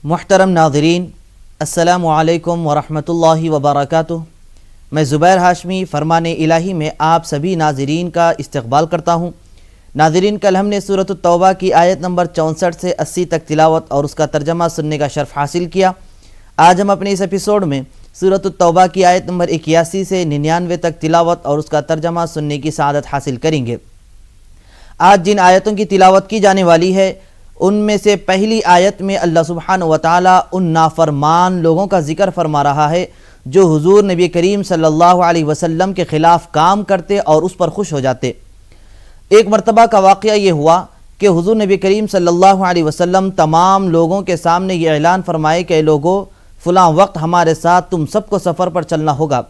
मुहतरम नाज़रीन, अस्सलामु अलैकुम वरहमतुल्लाहि वबरकातुह। मैं ज़ुबैर हाशमी फ़रमान इलाही में आप सभी नाज़रीन का इस्तक़बाल करता हूँ। नाज़रीन, कल हमने सूरत तौबा की आयत नंबर 64 से 80 तक तिलावत और उसका तर्जमा सुनने का शर्फ़ हासिल किया। आज हम अपने इस एपिसोड में सूरत तौबा की आयत नंबर 81 से 99 तक तिलावत और उसका तर्जमा सुनने की सआदत हासिल करेंगे। आज जिन आयतों की तिलावत की जाने वाली है उनमें से पहली आयत में अल्लाह सुब्हानहु व तआला उन नाफरमान लोगों का ज़िक्र फरमा रहा है जो हुज़ूर नबी करीम सल्लल्लाहु अलैहि वसल्लम के ख़िलाफ़ काम करते और उस पर खुश हो जाते। एक मरतबा का वाक़या ये हुआ कि हुज़ूर नबी करीम सल्लल्लाहु अलैहि वसल्लम तमाम लोगों के सामने ये ऐलान फरमाए कि लोगों, फ़लाँ वक्त हमारे साथ तुम सबको सफ़र पर चलना होगा।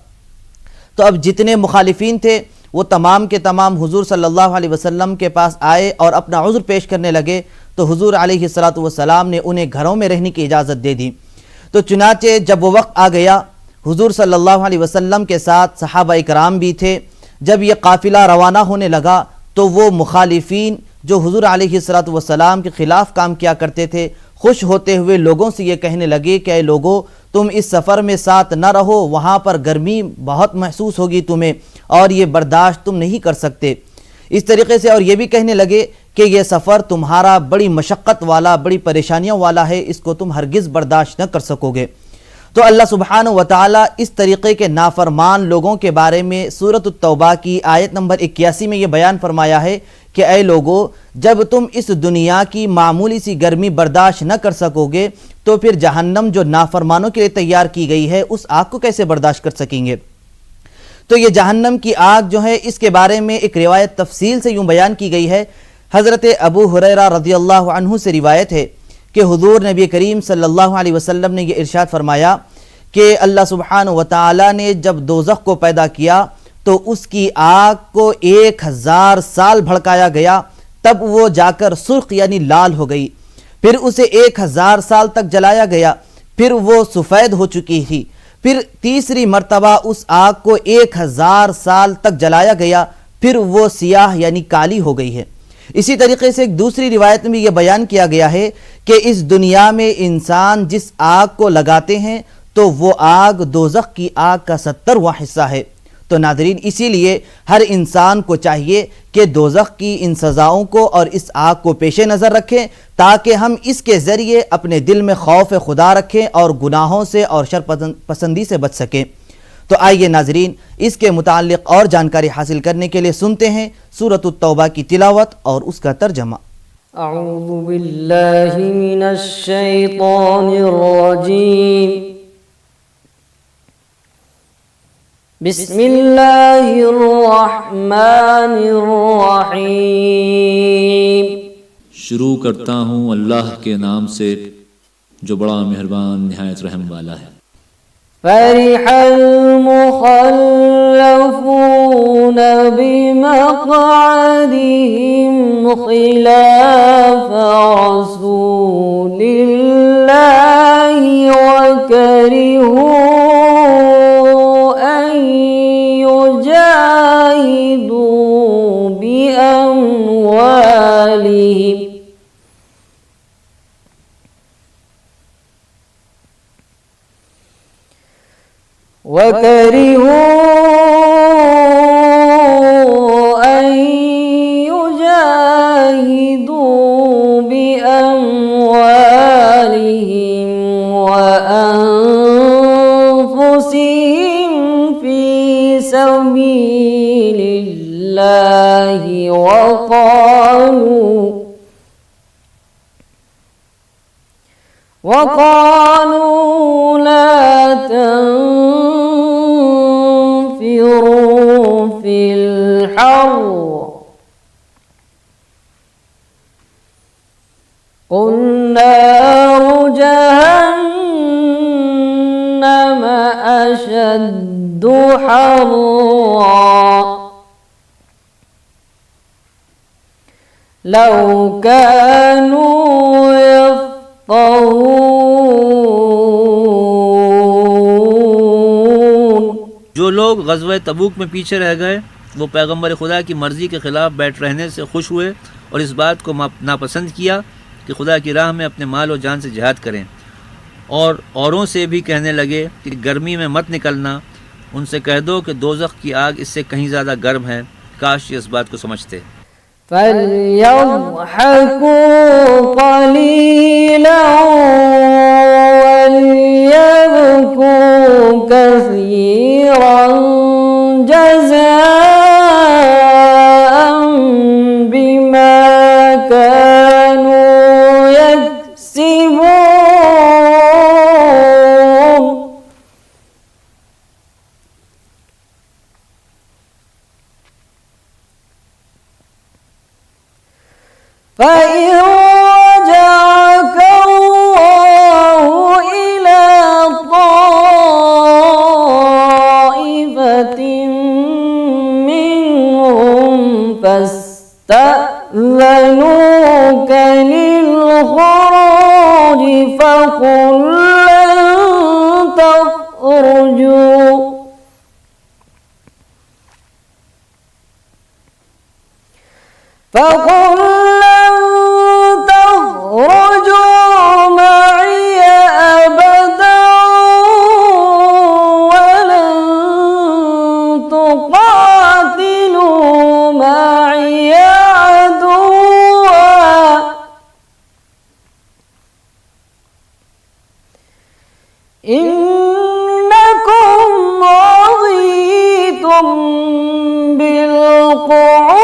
तो अब जितने मुखालिफीन थे वो तमाम के तमाम हुज़ूर सल्लल्लाहु अलैहि वसल्लम के पास आए और अपना उज़्र पेश करने लगे। तो हुज़ूर अलैहिस्सलातु वस्सलाम ने उन्हें घरों में रहने की इजाज़त दे दी। तो चुनाचे जब वो वक्त आ गया, हुज़ूर सल्लल्लाहु अलैहि वसल्लम के साथ सहाबा इकराम भी थे। जब ये काफ़िला रवाना होने लगा तो वो मुखालिफीन जो हुज़ूर अलैहिस्सलातु वस्सलाम के ख़िलाफ़ काम किया करते थे, खुश होते हुए लोगों से ये कहने लगे कि लोगों, तुम इस सफ़र में साथ न रहो, वहाँ पर गर्मी बहुत महसूस होगी तुम्हें और ये बर्दाश्त तुम नहीं कर सकते। इस तरीके से और ये भी कहने लगे कि ये सफ़र तुम्हारा बड़ी मशक्क़त वाला, बड़ी परेशानियों वाला है, इसको तुम हरगिज़ बर्दाश्त न कर सकोगे। तो अल्लाह सुब्हानहु व तआला इस तरीक़े के नाफरमान लोगों के बारे में सूरत तौबा की आयत नंबर 81 में ये बयान फरमाया है कि ऐ लोगो, जब तुम इस दुनिया की मामूली सी गर्मी बर्दाश्त न कर सकोगे तो फिर जहन्नम जो नाफरमानों के लिए तैयार की गई है उस आग को कैसे बर्दाश्त कर सकेंगे। तो ये जहन्नम की आग जो है, इसके बारे में एक रिवायत तफसील से यूँ बयान की गई है। हज़रत अबू हुरैरा रज़ियल्लाहु अन्हु से रिवायत है कि हुज़ूर नबी करीम सल्लल्लाहु अलैहि वसल्लम ने यह इरशाद फरमाया कि अल्लाह सुब्हानहु व तआला ने जब दोज़ख को पैदा किया तो उसकी आग को 1000 साल भड़काया गया, तब वो जाकर सुर्ख यानी लाल हो गई। फिर उसे 1000 साल तक जलाया गया, फिर वो सफ़ेद हो चुकी थी। फिर तीसरी मर्तबा उस आग को 1000 साल तक जलाया गया, फिर वो सियाह यानी काली हो गई है। इसी तरीके से एक दूसरी रिवायत में यह बयान किया गया है कि इस दुनिया में इंसान जिस आग को लगाते हैं तो वो आग दोज़ख की आग का 70वां हिस्सा है। तो नाज़रीन, इसीलिए हर इंसान को चाहिए कि दोज़ख की इन सज़ाओं को और इस आग को पेश नज़र रखें ताकि हम इसके ज़रिए अपने दिल में खौफ खुदा रखें और गुनाहों से और शर पसंदी से बच सकें। तो आइए नाज़रीन, इसके मुताल्लिक़ और जानकारी हासिल करने के लिए सुनते हैं सूरत तौबा की तिलावत और उसका तर्जमा। अऊज़ु बिल्लाहि मिनश शैतानिर रजीम। बिस्मिल्लाहिर रहमानिर रहीम। शुरू करता हूँ अल्लाह के नाम से जो बड़ा मेहरबान निहायत रहम वाला है। फरिहल मुखल्लफून बिमक़अदिहिम खिलाफ रसूलिल्लाहि व करिहू अन युजाहिदू बिअमवालिहिम وكرهوا أن يجاهدوا بأموالهم وأنفسهم في سبيل الله وقالوا لا تنفروا في الحر قل نار جهنم أشد حرا لو كانوا يفقهون। जो लोग ग़ज़वा तबूक में पीछे रह गए वो पैगम्बर खुदा की मर्ज़ी के ख़िलाफ़ बैठ रहने से खुश हुए और इस बात को नापसंद किया कि खुदा की राह में अपने माल और जान से जिहाद करें। और औरों से भी कहने लगे कि गर्मी में मत निकलना। उनसे कह दो कि दोज़ख की आग इससे कहीं ज़्यादा गर्म है। काश ये इस बात को समझते। فَلْيَضْحَكُوا قَلِيلًا وَلْيَبْكُوا كَثِيرًا جَزَاءً بِمَا كَانُوا يَكْسِبُونَ فَإِنْ رَجَعَكَ اللَّهُ إِلَى طَائِفَةٍ مِّنْهُمْ فَاسْتَأْذَنُوكَ لِلْخُرُوجِ فَقُل لَّن تَخْرُجُوا معي أبدا ولن تقاتلوا معي عدوا إنكم رضيتم بالقعود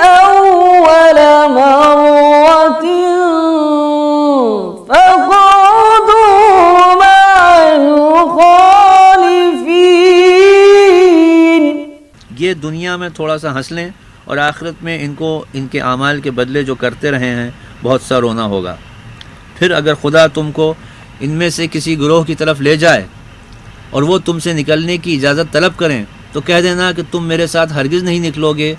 أول مرة فاقعدوا مع الخالفين। ये दुनिया में थोड़ा सा हंस लें और आखिरत में इनको इनके आमाल के बदले जो करते रहे हैं बहुत सा रोना होगा। फिर अगर खुदा तुमको इनमें से किसी गिरोह की तरफ ले जाए और वो तुमसे निकलने की इजाज़त तलब करें तो कह देना कि तुम मेरे साथ हरगिज़ नहीं निकलोगे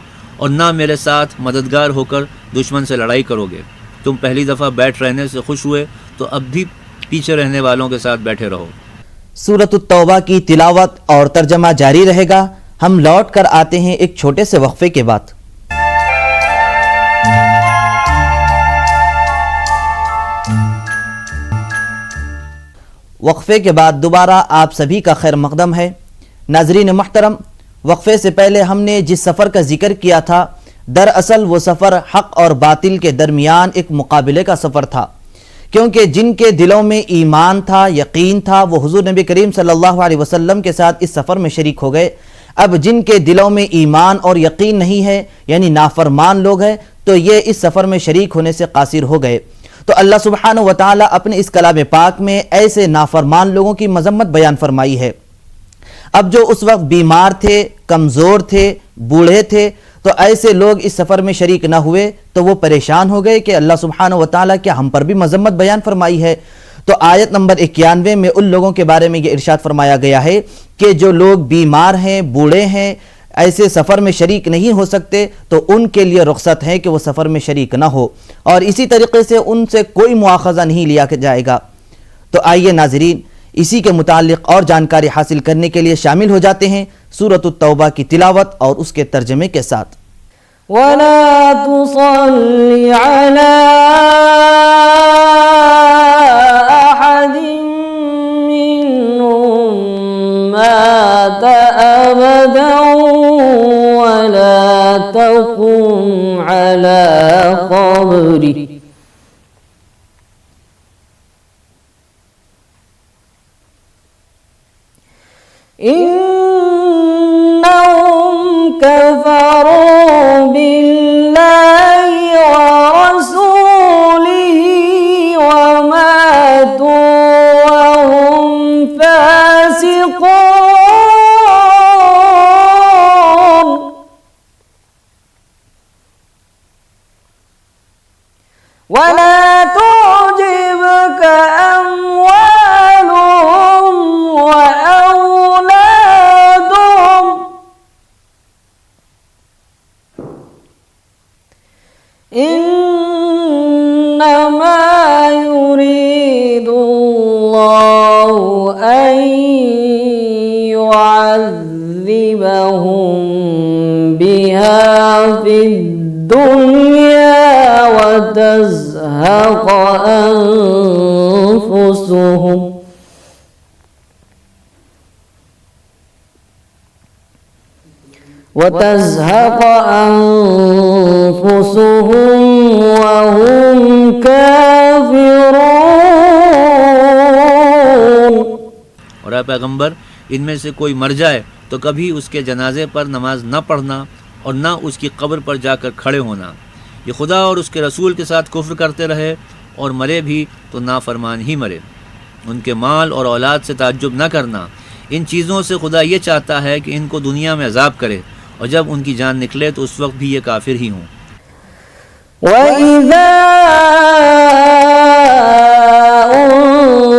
और ना मेरे साथ मददगार होकर दुश्मन से लड़ाई करोगे। तुम पहली दफ़ा बैठ रहने से खुश हुए तो अब भी पीछे रहने वालों के साथ बैठे रहो। सूरत तौबा की तिलावत और तर्जमा जारी रहेगा। हम लौट कर आते हैं एक छोटे से वक्फे के बाद। वक्फे के बाद दोबारा आप सभी का खैर मकदम है। नाजरीन मोहतरम, वक्फे से पहले हमने जिस सफ़र का जिक्र किया था, दरअसल वो सफ़र हक़ और बातिल के दरमियान एक मुकाबले का सफ़र था, क्योंकि जिनके दिलों में ईमान था, यकीन था, वो हुज़ूर नबी करीम सल्लल्लाहु अलैहि वसल्लम के साथ इस सफ़र में शरीक हो गए। अब जिनके दिलों में ईमान और यकीन नहीं है, यानी नाफरमान लोग हैं, तो ये इस सफ़र में शरीक होने से कासिर हो गए। तो अल्लाह सुब्हानहु व तआला अपने इस कलाम पाक में ऐसे नाफरमान लोगों की मजम्मत बयान फरमाई है। अब जो उस वक्त बीमार थे, कमज़ोर थे, बूढ़े थे, तो ऐसे लोग इस सफ़र में शरीक ना हुए तो वो परेशान हो गए कि अल्लाह सुब्हानहु व तआला क्या हम पर भी मजम्मत बयान फरमाई है। तो आयत नंबर 91 में उन लोगों के बारे में ये इरशाद फरमाया गया है कि जो लोग बीमार हैं, बूढ़े हैं, ऐसे सफ़र में शरीक नहीं हो सकते, तो उनके लिए रुख्सत है कि वो सफ़र में शरीक ना हो और इसी तरीके से उनसे कोई मुआखज़ा नहीं लिया जाएगा। तो आइए नाज़रीन, इसी के मुतालिक और जानकारी हासिल करने के लिए शामिल हो जाते हैं सूरत तौबा की तिलावत और उसके तर्जमे के साथ। वला तुसल्ली अला अहदिन मिनहुम मात अबदन वला तकुम अला क़ब्रिhi इन्नहुम कफ़रू बिल्लाहि व रसूलिहि व मातू व हुम फासिक़ून वला तु'जिबक अम्वालुहुम व औलादुहुम इन्नमा युरीदुल्लाहु अन युअज़्ज़िबहुम बिहा फिद्दुन्या व तज़हक़ अनफुसुहुम وتزهق أنفسهم وهم كافرون। और ऐ पैगंबर, इनमें से कोई मर जाए तो कभी उसके जनाजे पर नमाज न पढ़ना और न उसकी कब्र पर जाकर खड़े होना। ये खुदा और उसके रसूल के साथ कुफ्र करते रहे और मरे भी तो नाफरमान ही मरे। उनके माल और औलाद से ताज्जुब न करना। इन चीज़ों से खुदा ये चाहता है कि इनको दुनिया में अजाब करे और जब उनकी जान निकले तो उस वक्त भी ये काफिर ही हों। وإذا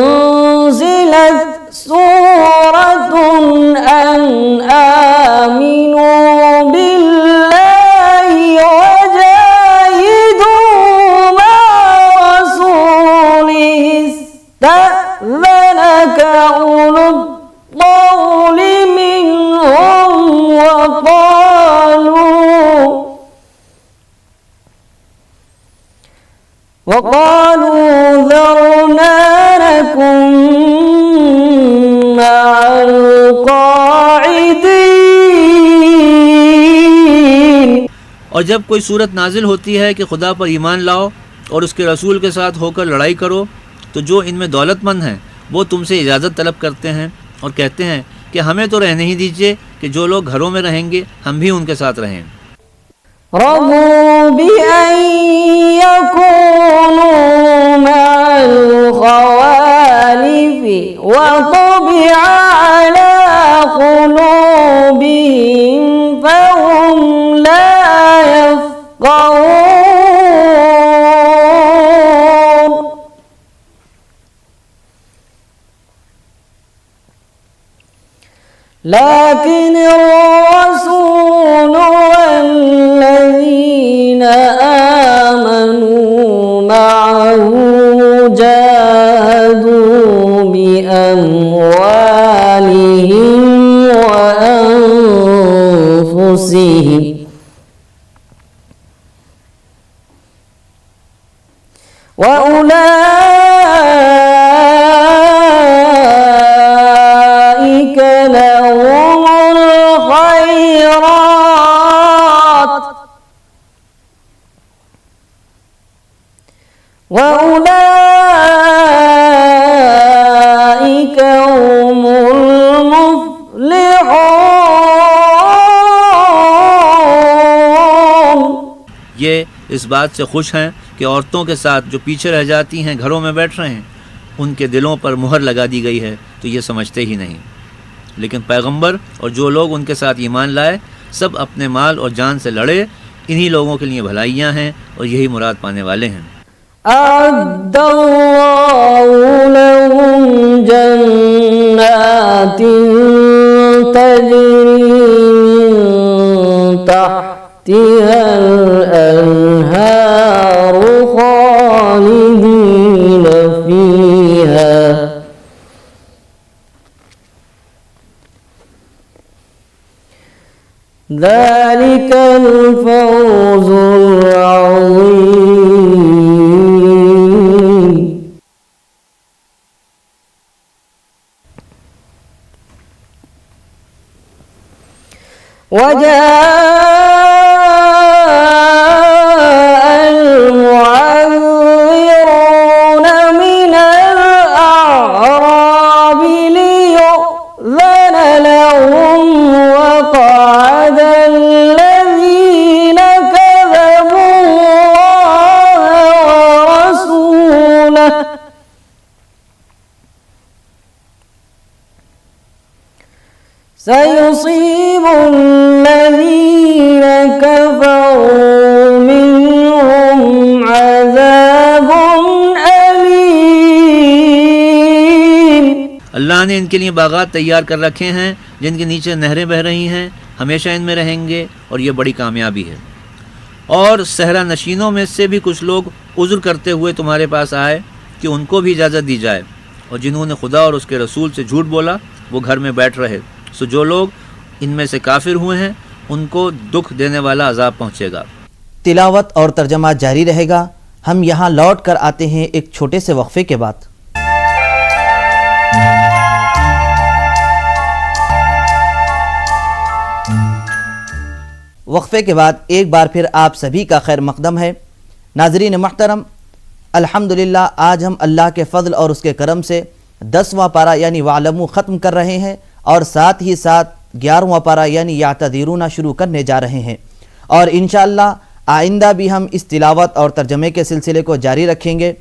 أنزلت سورة أن آمنوا بالله وجاهدوا مع رسوله استأذنك أولو الطول منهم وقالوا ذرنا نكن مع القاعدين। और जब कोई सूरत नाजिल होती है कि खुदा पर ईमान लाओ और उसके रसूल के साथ होकर लड़ाई करो, तो जो इनमें दौलतमंद हैं वो तुमसे इजाज़त तलब करते हैं और कहते हैं कि हमें तो रहने ही दीजिए कि जो लोग घरों में रहेंगे हम भी उनके साथ रहें। رضوا بأن يكونوا مع الخوالف وطبع على قلوبهم فهم لا يفقهون। لكن الرسول والذين آمنوا معه جاهدوا بأموالهم وأنفسهم وأولئك لهم الخيرات وأولئك هم المفلحون। ये इस बात से खुश हैं कि औरतों के साथ जो पीछे रह जाती हैं घरों में बैठ रहे हैं, उनके दिलों पर मुहर लगा दी गई है, तो ये समझते ही नहीं। लेकिन पैगंबर और जो लोग उनके साथ ईमान लाए सब अपने माल और जान से लड़े, इन्हीं लोगों के लिए भलाइयाँ हैं और यही मुराद पाने वाले हैं। أعد الله لهم جنات تجري من تحتها الأنهار خالدين فيها ذلك الفوز العظيم۔ وجاء المعذرون من الأعراب ليؤذن لهم وقعد الذين كذبوا الله ورسوله سيصيب الذين كفروا منهم عذاب أليم। अल्लाह ने इनके लिए बागात तैयार कर रखे हैं जिनके नीचे नहरें बह रही हैं, हमेशा इनमें रहेंगे और ये बड़ी कामयाबी है। और सहरा नशीनों में से भी कुछ लोग उज़्र करते हुए तुम्हारे पास आए कि उनको भी इजाज़त दी जाए, और जिन्होंने खुदा और उसके रसूल से झूठ बोला वो घर में बैठ रहे। सो जो लोग इनमें से काफिर हुए हैं उनको दुख देने वाला अजाब पहुँचेगा। तिलावत और तर्जमा जारी रहेगा। हम यहाँ लौट कर आते हैं एक छोटे से वक्फे के बाद। वक्फ़े के बाद एक बार फिर आप सभी का खैर मकदम है। नाज़रीन मोहतरम, अल्हम्दुलिल्लाह आज हम अल्लाह के फ़ज़ल और उसके करम से 10वां पारा यानी वालमू ख़त्म कर रहे हैं और साथ ही साथ 11वां पारा यानी यातज़ीरूना शुरू करने जा रहे हैं और इंशाअल्लाह आइंदा भी हम इस तिलावत और तर्जमे के सिलसिले को जारी रखेंगे।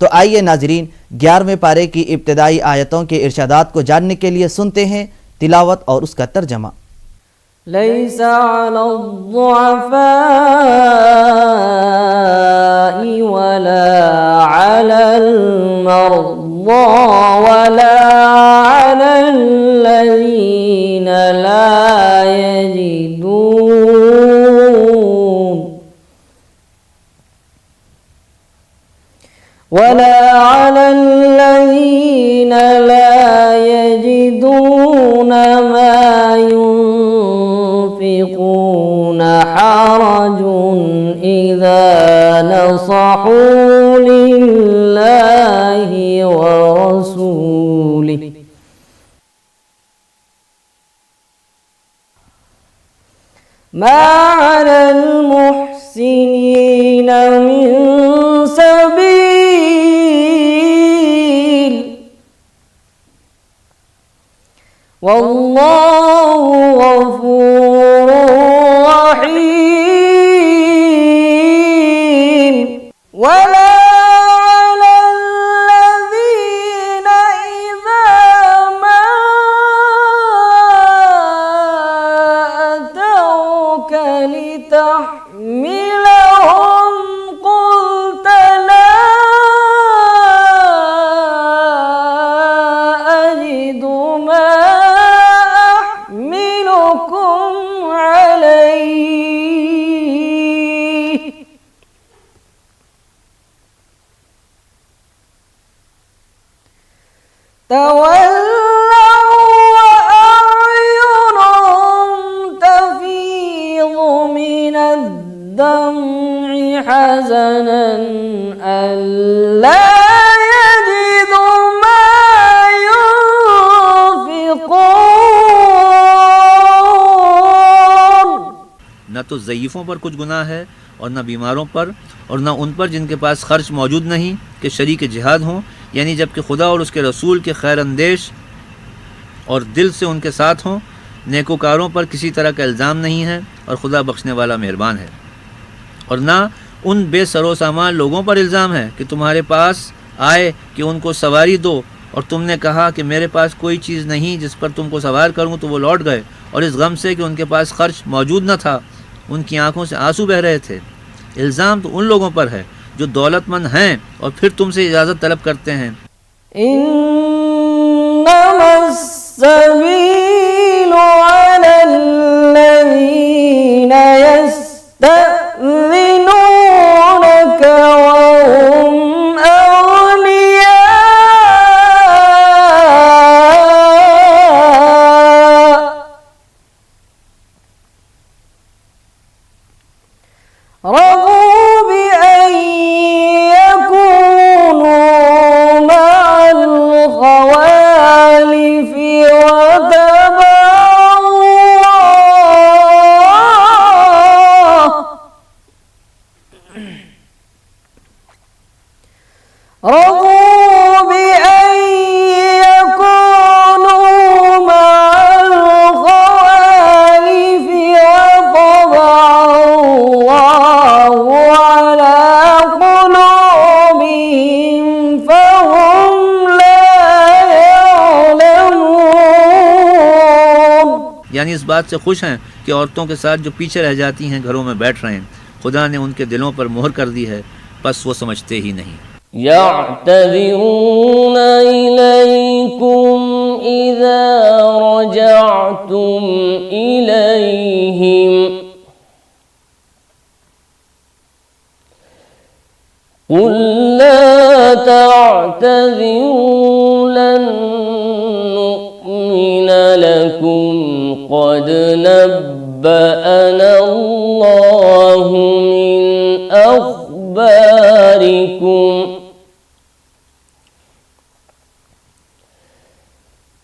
तो आइए नाज़रीन 11वें पारे की इब्तिदाई आयतों के इरशादात को जानने के लिए सुनते हैं तिलावत और उसका तर्जमा। ليس على الضعفاء ولا على المرضى ولا على الذين لا يجدون ما ينفقون حرج إذا نصحوا لله ورسوله ما على المحسنين من سبيل والله غفور رحيم ولا على الذين إذا ما أتوك لتحملهم قلت لا أجد ما أحملكم عليه تولوا وأعينهم تفيض من الدمع حزنا ألا يجدوا ما ينفقون। न तो ज़यीफ़ों पर कुछ गुनाह है और न बीमारों पर और न उन पर जिनके पास खर्च मौजूद नहीं कि शरीक जिहाद हों, यानी जबकि खुदा और उसके रसूल के खैर अंदेश और दिल से उनके साथ हों। नेकोकारों पर किसी तरह का इल्ज़ाम नहीं है और खुदा बख्शने वाला मेहरबान है। और ना उन बेसरो सामान लोगों पर इल्ज़ाम है कि तुम्हारे पास आए कि उनको सवारी दो और तुमने कहा कि मेरे पास कोई चीज़ नहीं जिस पर तुमको सवार करूँ, तो वो लौट गए और इस गम से कि उनके पास खर्च मौजूद न था उनकी आंखों से आंसू बह रहे थे। इल्ज़ाम तो उन लोगों पर है जो दौलतमंद हैं और फिर तुमसे इजाज़त तलब करते हैं। इन्नमस्सबीलु अलल्लज़ीना यस्तअज़िनूनका वहुम अग़निया رضوا بأن يكونوا مع الخوالف وتبعوا الله رضوا بأن يكونوا مع الخوالف وطبع الله على قلوبهم فهم لا يعلمون। यानी इस बात से खुश हैं कि औरतों के साथ जो पीछे रह जाती हैं घरों में बैठ रहे हैं, खुदा ने उनके दिलों पर मोहर कर दी है, बस वो समझते ही नहीं। يعتذرون إليكم إذا رجعتم إليهم قل لا تعتذروا لن نؤمن لكم قد نبأنا الله من أخباركم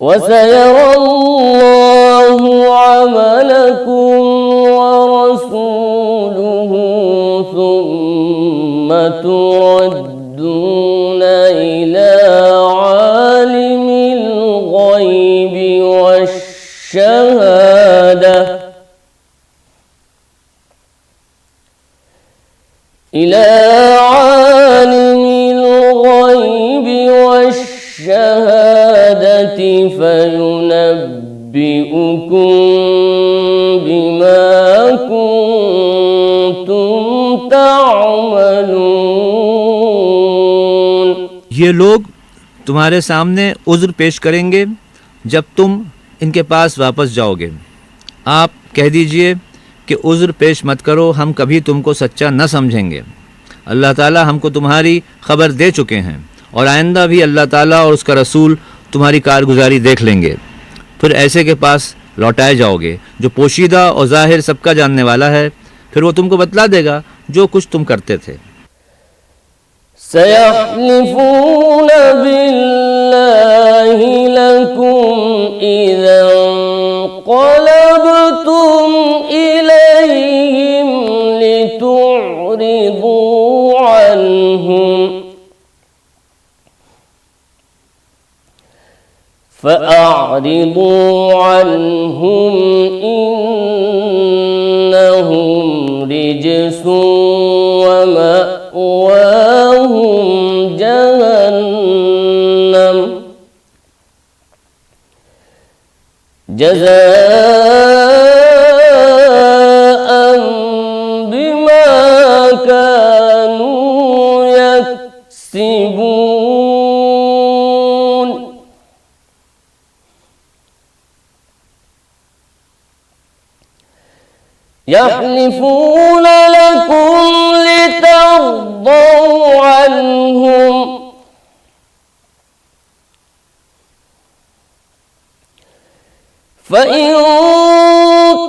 وسيرى الله عملكم ورسوله ثم تردون إلى عالم الغيب والشهادة فينبئكم بما كنتم تعملون. ये लोग तुम्हारे सामने उज़्र पेश करेंगे जब तुम इनके पास वापस जाओगे. आप कह दीजिए कि उज़्र पेश मत करो, हम कभी तुमको सच्चा न समझेंगे. अल्लाह ताला हमको तुम्हारी खबर दे चुके हैं और आइंदा भी अल्लाह ताला और उसका रसूल तुम्हारी कारगुजारी देख लेंगे. फिर ऐसे के पास लौटाए जाओगे जो पोशीदा और ज़ाहिर सबका जानने वाला है. फिर वो तुमको बतला देगा जो कुछ तुम करते थे. सयहलिफून बिल्लाहि लकुम इज़ा क़लबतुम इलैहिम लितुअरिदू अन्हुम فأعرضوا عنهم إنهم رجس ومأواهم جهنم جزاء بما كانوا يكسبون. يحلفون لكم لترضوا عنهم فإن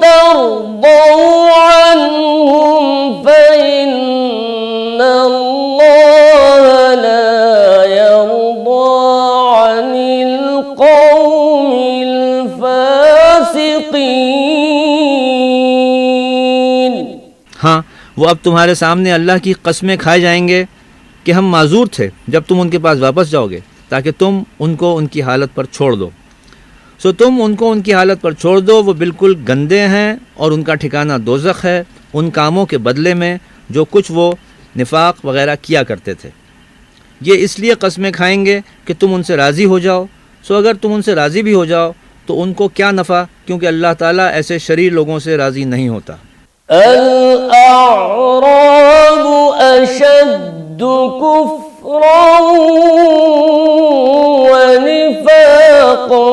ترضوا عنهم فإن الله لا يرضى عن القوم الفاسقين. हाँ, वो अब तुम्हारे सामने अल्लाह की कस्में खाए जाएंगे कि हम माजूर थे जब तुम उनके पास वापस जाओगे ताकि तुम उनको उनकी हालत पर छोड़ दो. सो तुम उनको उनकी हालत पर छोड़ दो. वो बिल्कुल गंदे हैं और उनका ठिकाना दोज़ख है उन कामों के बदले में जो कुछ वो निफाक वगैरह किया करते थे. ये इसलिए कस्में खाएंगे कि तुम उनसे राज़ी हो जाओ. सो अगर तुम उनसे राज़ी भी हो जाओ तो उनको क्या नफ़ा, क्योंकि अल्लाह ताला ऐसे शरीर लोगों से राज़ी नहीं होता. الأعراب أشد كفرا ونفاقا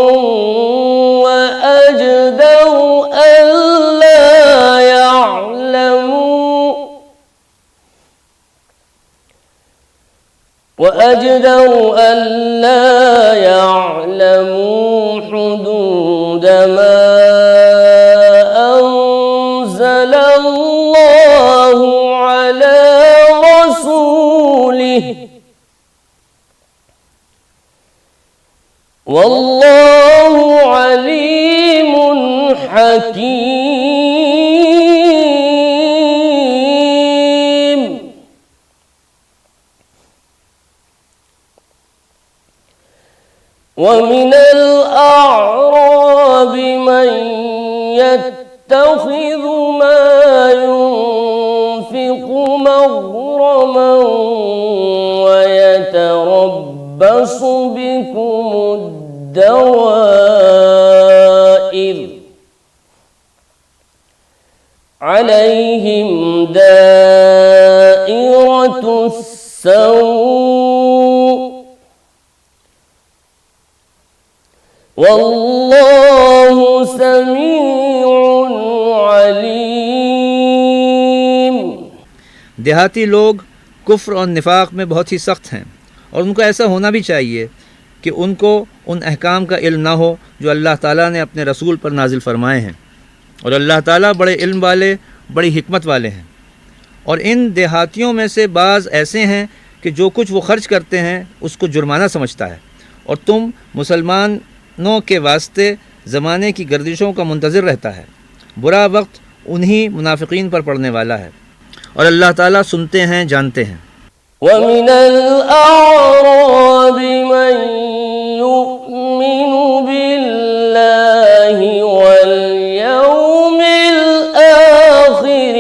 وأجدر ألا يعلموا حدود ما أنزل الله على رسوله والله عليم حكيم. ومن الأعراب من يتخذ ما ينفق مغرما ويتربص بكم الدوائر عليهم دائرة السوء والله سميع عليم. देहाती लोग कुफ्र और निफाक में बहुत ही सख्त हैं और उनको ऐसा होना भी चाहिए कि उनको उन अहकाम का इल्म ना हो जो अल्लाह ताला ने अपने रसूल पर नाजिल फरमाए हैं. और अल्लाह ताला बड़े इल्म वाले, बड़ी हिकमत वाले हैं. और इन देहातियों में से बाज़ ऐसे हैं कि जो कुछ वो खर्च करते हैं उसको जुर्माना समझता है और तुम मुसलमानों के वास्ते ज़माने की गर्दिशों का मुंतज़िर रहता है. बुरा वक्त उन्हीं मुनाफिकीन पर पड़ने वाला है. और अल्लाह ताला सुनते हैं, जानते हैं। ومن الأعراب من يؤمن بالله واليوم الآخر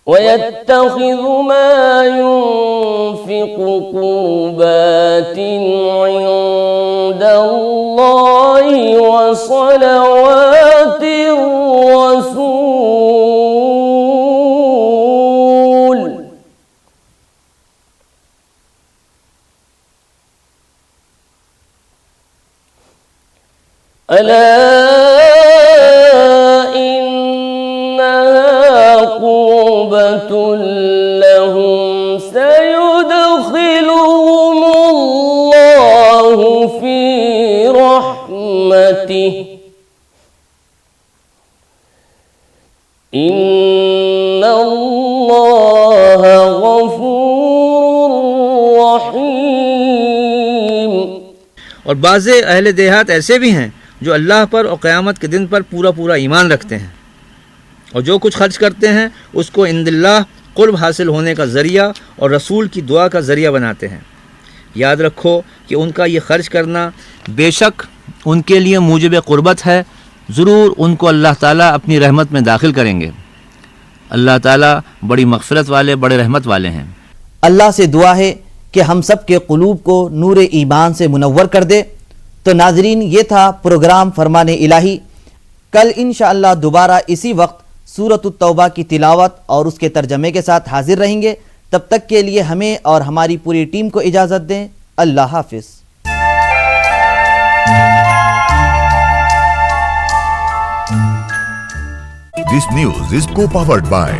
ويتخذ ما ينفق قربات عند الله وصلوات الرسول ألا إنها قربة لهم سيدخلهم الله في رحمته إن الله غفور رحيم। और बाज़े अहले देहात ऐसे भी हैं जो अल्लाह पर और क़यामत के दिन पर पूरा पूरा ईमान रखते हैं और जो कुछ खर्च करते हैं उसको इंदिल्लाह क़ुर्ब हासिल होने का ज़रिया और रसूल की दुआ का ज़रिया बनाते हैं। याद रखो कि उनका ये खर्च करना बेशक उनके लिए मूजिब क़ुर्बत है, ज़रूर उनको अल्लाह ताला अपनी रहमत में दाखिल करेंगे। अल्लाह ताला बड़ी मग़फ़िरत वाले, बड़े रहमत वाले हैं। अल्लाह से दुआ है कि हम सब के क़ुलूब को नूर ईमान से मुनव्वर कर दे। तो नाज़रीन, ये था प्रोग्राम फरमान इलाही। कल इंशाअल्लाह दोबारा इसी वक्त सूरत तौबा की तिलावत और उसके तर्जमे के साथ हाजिर रहेंगे। तब तक के लिए हमें और हमारी पूरी टीम को इजाज़त दें। अल्लाह हाफिज़। This news is co-powered by